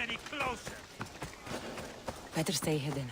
any closer. Better stay hidden.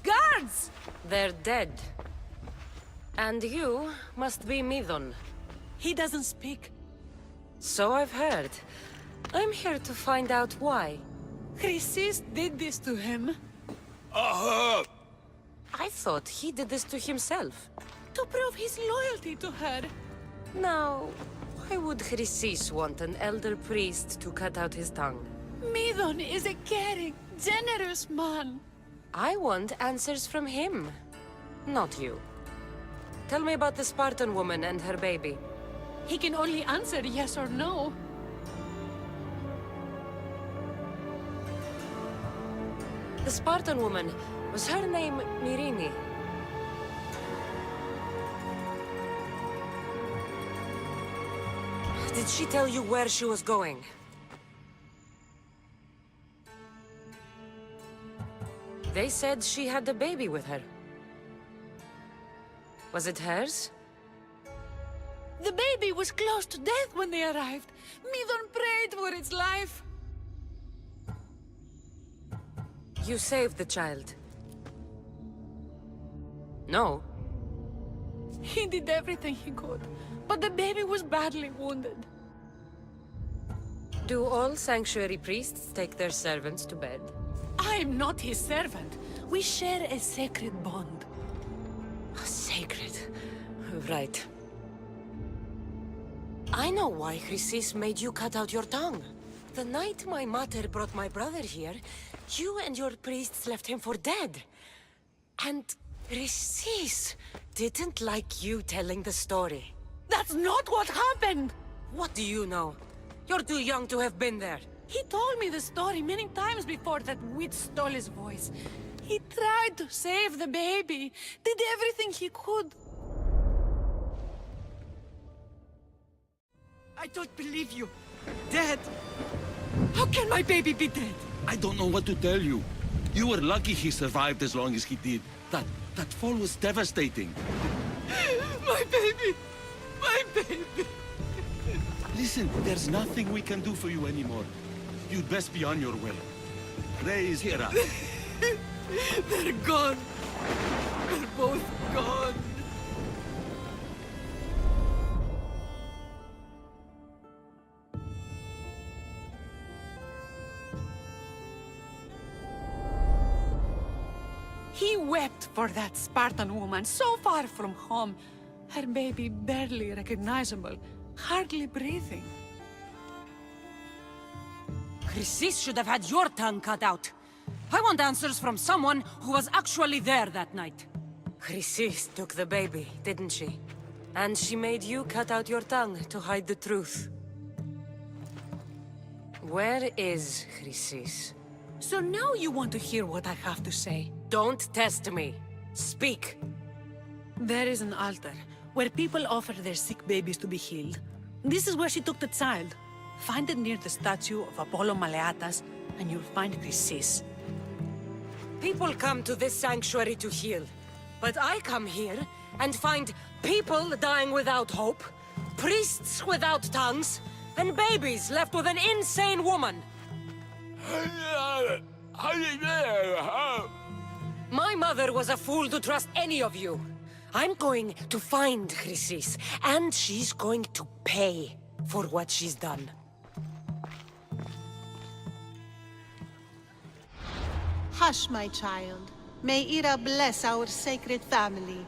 Guards! They're dead. And you must be Midon. He doesn't speak. So I've heard. I'm here to find out why. Chrysis did this to him. I thought he did this to himself. To prove his loyalty to her. Now, why would Chrysis want an elder priest to cut out his tongue? Midon is a caring, generous man. I want answers from him, not you. Tell me about the Spartan woman and her baby. He can only answer yes or no. The Spartan woman, was her name Myrine? Did she tell you where she was going? They said she had a baby with her. Was it hers? The baby was close to death when they arrived. Midon prayed for its life. You saved the child. No. He did everything he could, but the baby was badly wounded. Do all sanctuary priests take their servants to bed? I am not his servant. We share a sacred bond. Sacred. Right. I know why Chrysis made you cut out your tongue. The night my mater brought my brother here, you and your priests left him for dead. And Chrysis didn't like you telling the story. That's not what happened! What do you know? You're too young to have been there. He told me the story many times before that witch stole his voice. He tried to save the baby, did everything he could. I don't believe you. Dead? How can my baby be dead? I don't know what to tell you. You were lucky he survived as long as he did. That fall was devastating. My baby! My baby! Listen, there's nothing we can do for you anymore. You'd best be on your way. Raise here up. They're gone. They're both gone. He wept for that Spartan woman so far from home. Her baby barely recognizable, hardly breathing. Chrysis should have had your tongue cut out. I want answers from someone who was actually there that night. Chrysis took the baby, didn't she? And she made you cut out your tongue to hide the truth. Where is Chrysis? So now you want to hear what I have to say. Don't test me. Speak. There is an altar where people offer their sick babies to be healed. This is where she took the child. Find it near the statue of Apollo Maleatas, and you'll find Chrysis. People come to this sanctuary to heal. But I come here and find people dying without hope, priests without tongues, and babies left with an insane woman. My mother was a fool to trust any of you. I'm going to find Chrysis, and she's going to pay for what she's done. Hush, my child. May Ira bless our sacred family.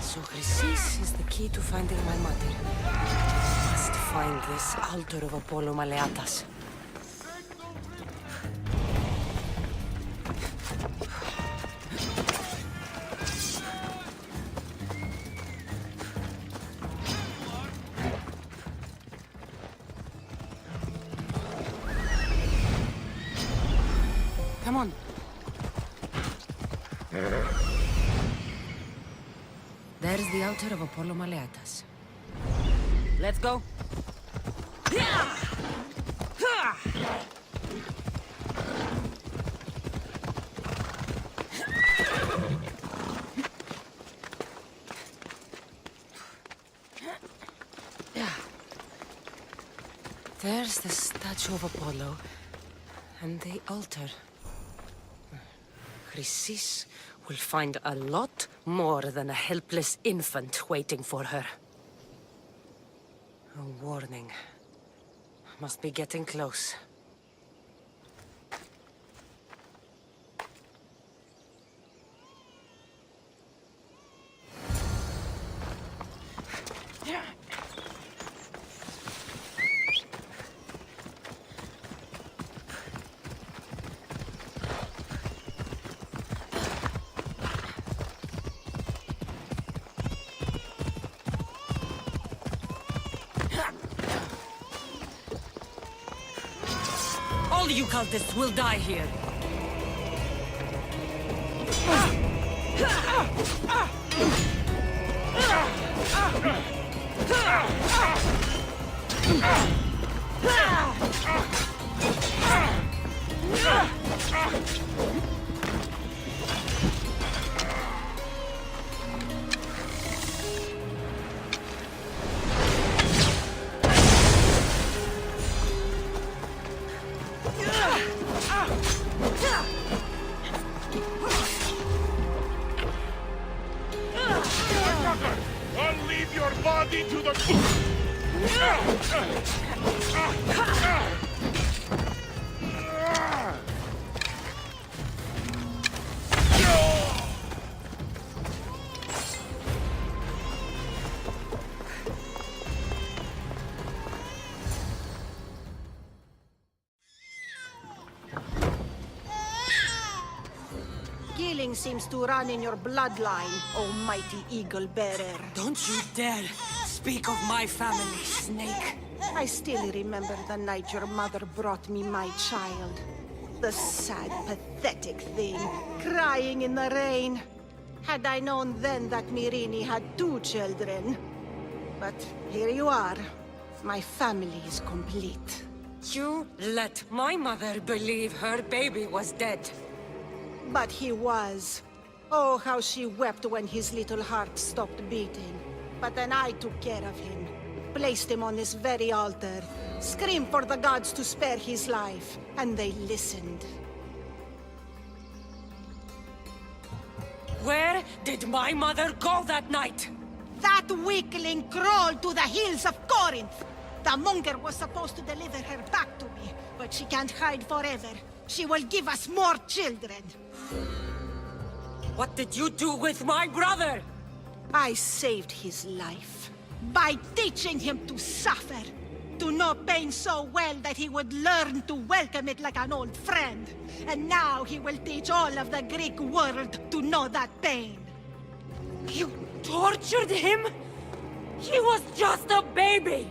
So Chrysis is the key to finding my mother. Must find this altar of Apollo Maleatas. Come on. There's the altar of Apollo Maleatas. Let's go. There's the statue of Apollo and the altar. Chrysis will find a lot more than a helpless infant waiting for her. A warning. Must be getting close. All you cultists will die here. Don't leave your body to the... Killing seems to run in your bloodline, oh mighty eagle bearer. Don't you dare speak of my family, Snake. I still remember the night your mother brought me my child. The sad, pathetic thing, crying in the rain. Had I known then that Myrrine had 2 children. But here you are. My family is complete. You let my mother believe her baby was dead. But he was. Oh, how she wept when his little heart stopped beating. But then I took care of him. Placed him on this very altar. Screamed for the gods to spare his life. And they listened. Where did my mother go that night? That weakling crawled to the hills of Corinth. The monger was supposed to deliver her back to me. But she can't hide forever. She will give us more children. What did you do with my brother? I saved his life. By teaching him to suffer. To know pain so well that he would learn to welcome it like an old friend. And now he will teach all of the Greek world to know that pain. You tortured him? He was just a baby!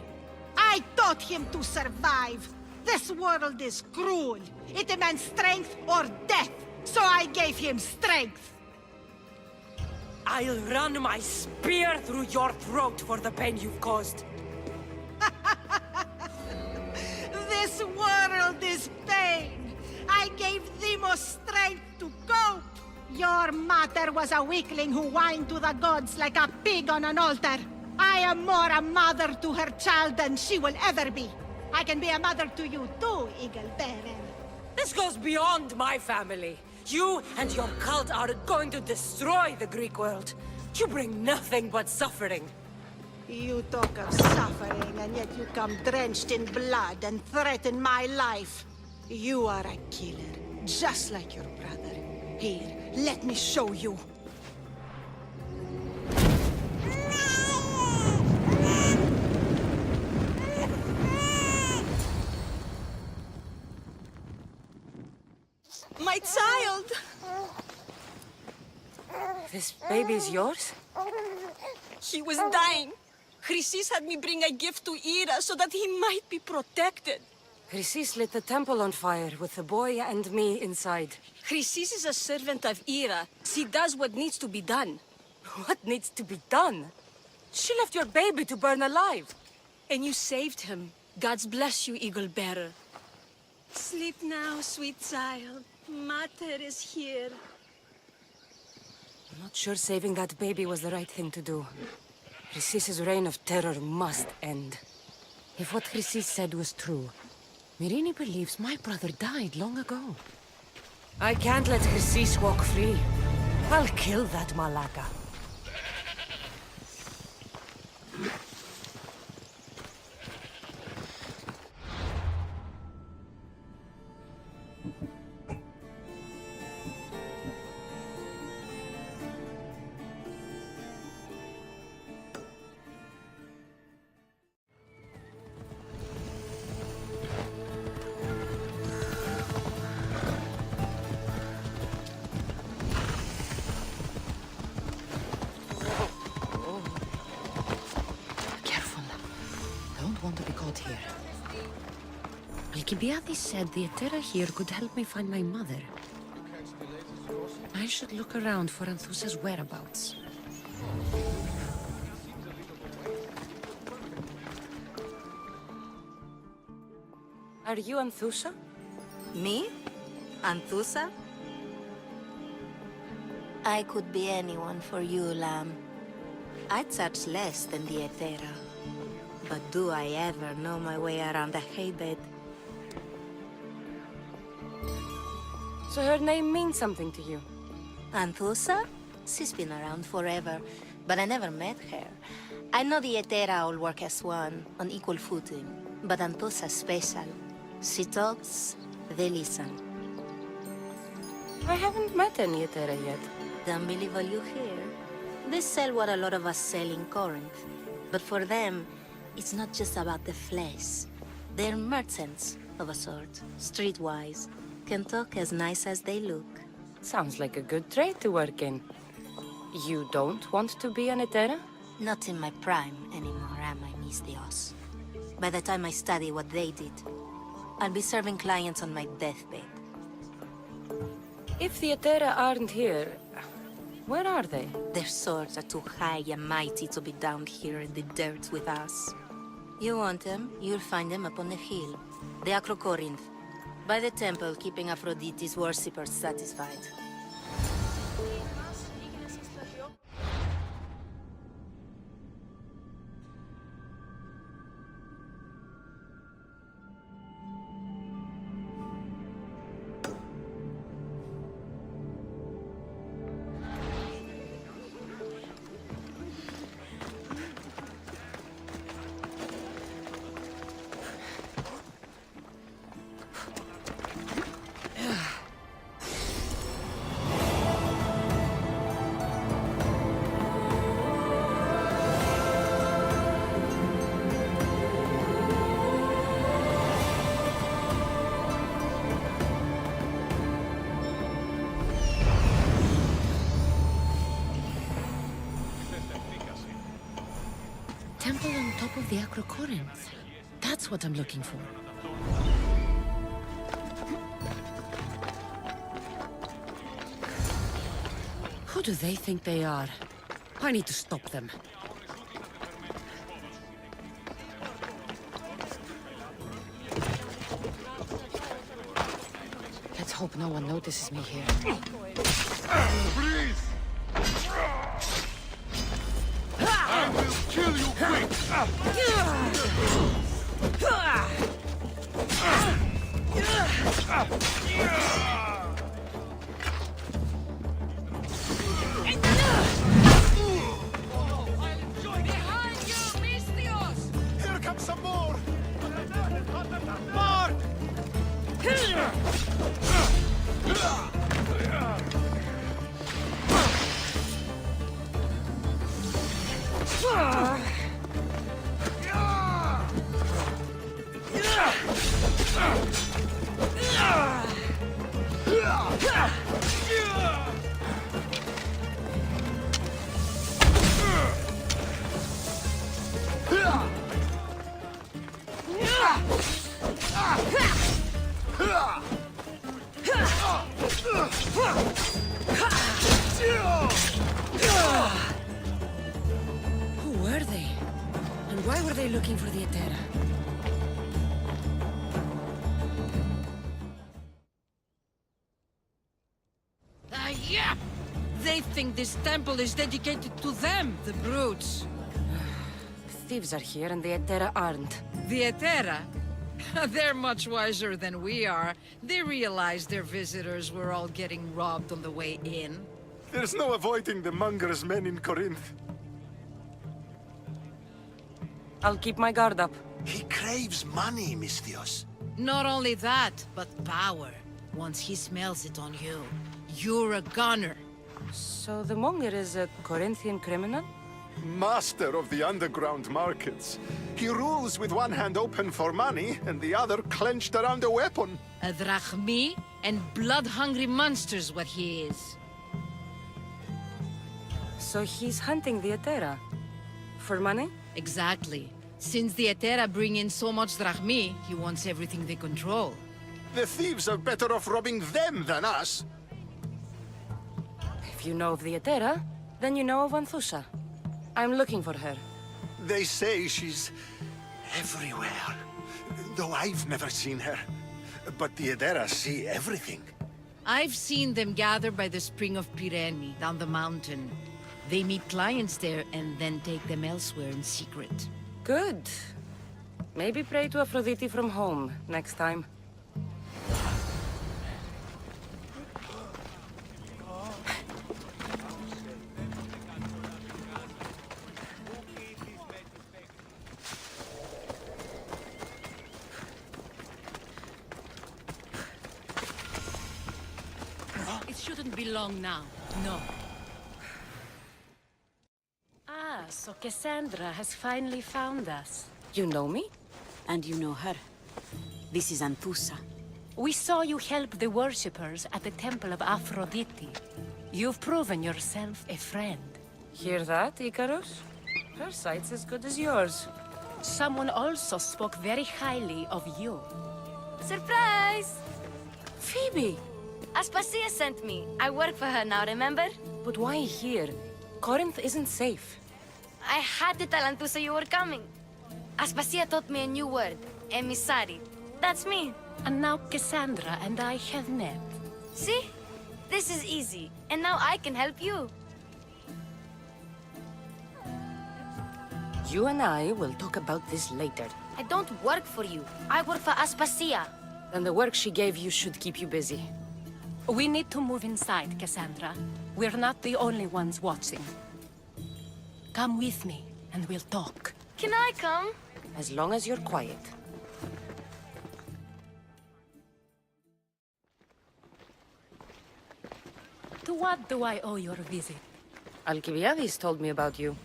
I taught him to survive. This world is cruel. It demands strength or death. So I gave him strength. I'll run my spear through your throat for the pain you've caused. This world is pain. I gave Demos strength to cope. Your mater was a weakling who whined to the gods like a pig on an altar. I am more a mother to her child than she will ever be. I can be a mother to you too, Eagle Bearer. This goes beyond my family. You and your cult are going to destroy the Greek world. You bring nothing but suffering. You talk of suffering, and yet you come drenched in blood and threaten my life. You are a killer, just like your brother. Here, let me show you. My child! This baby is yours? He was dying. Chrysis had me bring a gift to Ira so that he might be protected. Chrysis lit the temple on fire with the boy and me inside. Chrysis is a servant of Ira. She does what needs to be done. What needs to be done? She left your baby to burn alive. And you saved him. God's bless you, Eagle Bearer. Sleep now, sweet child. Mater is here. I'm not sure saving that baby was the right thing to do. Chrysis' reign of terror must end. If what Chrysis said was true, Myrrine believes my brother died long ago. I can't let Chrysis walk free. I'll kill that Malaka. Here. Alcibiades said the Etera here could help me find my mother. I should look around for Anthousa's whereabouts. Are you Anthousa? Me? Anthousa? I could be anyone for you, Lamb. I charge less than the Etera. But do I ever know my way around a haybed? So her name means something to you? Anthousa? She's been around forever, but I never met her. I know the Etera all work as one, on equal footing. But Anthousa's special. She talks, they listen. I haven't met any Etera yet. Don't believe all you hear. They sell what a lot of us sell in Corinth. But for them, it's not just about the flesh. They're merchants, of a sort, streetwise. Can talk as nice as they look. Sounds like a good trade to work in. You don't want to be an Etera? Not in my prime anymore, am I, Miss Dios? By the time I study what they did, I'll be serving clients on my deathbed. If the Etera aren't here, where are they? Their swords are too high and mighty to be down here in the dirt with us. You want them, you'll find them up on the hill. The Acrocorinth. By the temple, keeping Aphrodite's worshippers satisfied. Temple on top of the Acrocorinth. That's what I'm looking for. Who do they think they are? I need to stop them. Let's hope no one notices me here. Please! I will kill kill you quick! Here comes some more! Mark! Who were they? And why were they looking for the Etera? Yeah! They think this temple is dedicated to them, the brutes. Thieves are here and the Etera aren't. The Etera? They're much wiser than we are. They realized their visitors were all getting robbed on the way in. There's no avoiding the Monger's men in Corinth. I'll keep my guard up. He craves money, Misthios. Not only that, but power. Once he smells it on you, you're a gunner. So the Monger is a Corinthian criminal? Master of the underground markets. He rules with one hand open for money and the other clenched around a weapon. A drachmi and blood-hungry monster's what he is. So he's hunting the Etera? For money? Exactly. Since the Etera bring in so much drachmi, he wants everything they control. The thieves are better off robbing them than us. If you know of the Etera, then you know of Anthousa. I'm looking for her. They say she's everywhere. Though I've never seen her. But the Edera see everything. I've seen them gather by the spring of Pirene, down the mountain. They meet clients there and then take them elsewhere in secret. Good. Maybe pray to Aphrodite from home next time. It shouldn't be long now. No. Ah, so Kassandra has finally found us. You know me? And you know her. This is Anthousa. We saw you help the worshippers at the temple of Aphrodite. You've proven yourself a friend. Hear that, Icarus? Her sight's as good as yours. Someone also spoke very highly of you. Surprise! Phoebe! Aspasia sent me. I work for her now, remember? But why here? Corinth isn't safe. I had to tell Anthousa you were coming. Aspasia taught me a new word. Emissary. That's me. And now Kassandra and I have met. See? This is easy. And now I can help you. You and I will talk about this later. I don't work for you. I work for Aspasia. Then the work she gave you should keep you busy. We need to move inside, Kassandra. We're not the only ones watching. Come with me, and we'll talk. Can I come? As long as you're quiet. To what do I owe your visit? Alcibiades told me about you.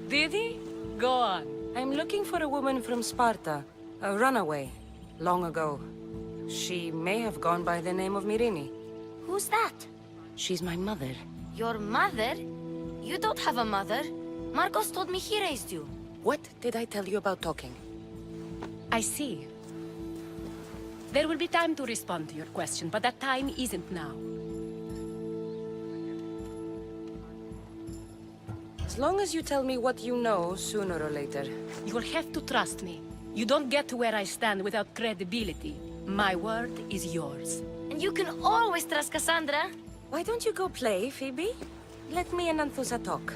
Did he? Go on. I'm looking for a woman from Sparta. A runaway. Long ago. She may have gone by the name of Myrine. Who's that? She's my mother. Your mother? You don't have a mother. Marcos told me he raised you. What did I tell you about talking? I see. There will be time to respond to your question, but that time isn't now. As long as you tell me what you know, sooner or later. You will have to trust me. You don't get to where I stand without credibility. My word is yours. And you can always trust Kassandra. Why don't you go play, Phoebe? Let me and Anthousa talk.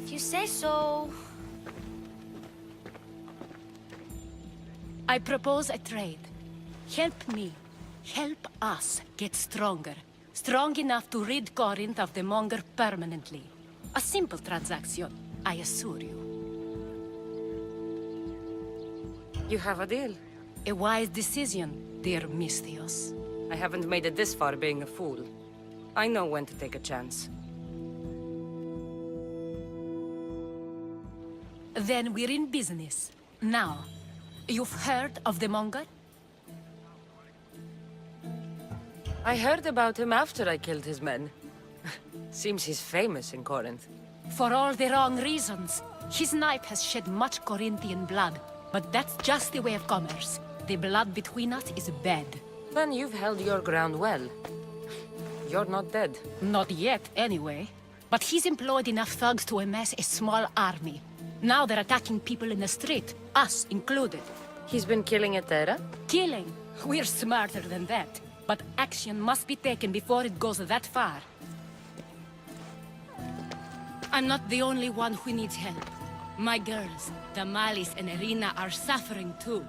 If you say so. I propose a trade. Help me. Help us get stronger. Strong enough to rid Corinth of the Monger permanently. A simple transaction, I assure you. You have a deal. A wise decision, dear Misthios. I haven't made it this far being a fool. I know when to take a chance. Then we're in business. Now, you've heard of the Monger? I heard about him after I killed his men. Seems he's famous in Corinth. For all the wrong reasons. His knife has shed much Corinthian blood, but that's just the way of commerce. The blood between us is bad. Then you've held your ground well. You're not dead. Not yet, anyway. But he's employed enough thugs to amass a small army. Now they're attacking people in the street, us included. He's been killing Etera? Killing? We're smarter than that. But action must be taken before it goes that far. I'm not the only one who needs help. My girls, Damalis and Irina, are suffering too.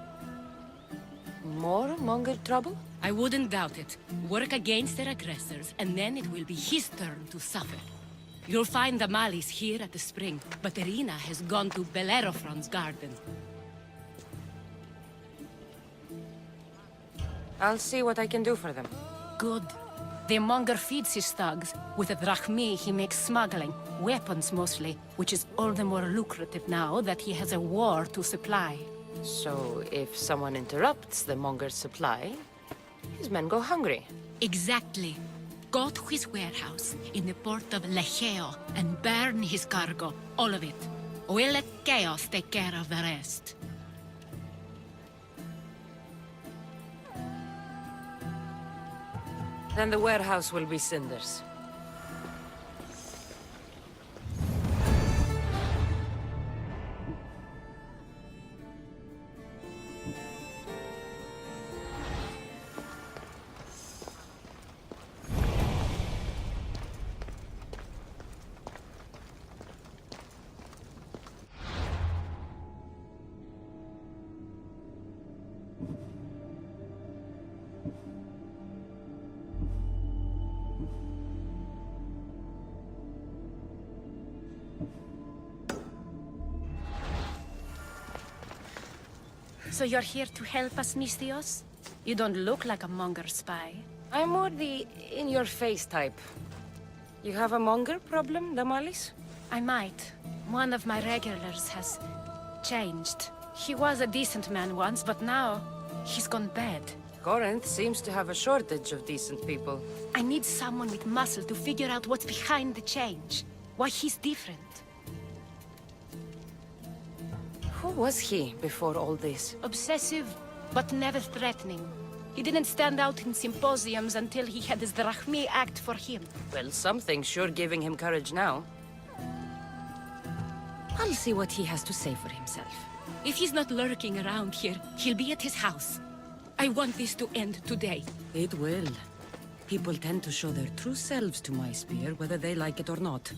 More Monger trouble? I wouldn't doubt it. Work against their aggressors, and then it will be his turn to suffer. You'll find Damalis here at the spring, but Irina has gone to Bellerophon's garden. I'll see what I can do for them. Good. The Monger feeds his thugs. With the drachmi, he makes smuggling. Weapons, mostly. Which is all the more lucrative now that he has a war to supply. So, if someone interrupts the Monger's supply, his men go hungry. Exactly. Go to his warehouse in the port of Lecheo and burn his cargo. All of it. We'll let chaos take care of the rest. Then the warehouse will be cinders. So you're here to help us, Misthios? You don't look like a Monger spy. I'm more the in-your-face type. You have a Monger problem, Damalis? I might. One of my regulars has changed. He was a decent man once, but now he's gone bad. Corinth seems to have a shortage of decent people. I need someone with muscle to figure out what's behind the change. Why he's different. Who was he before all this? Obsessive, but never threatening. He didn't stand out in symposiums until he had his drachmi act for him. Well, something's sure giving him courage now. I'll see what he has to say for himself. If he's not lurking around here, he'll be at his house. I want this to end today. It will. People tend to show their true selves to my spear, whether they like it or not.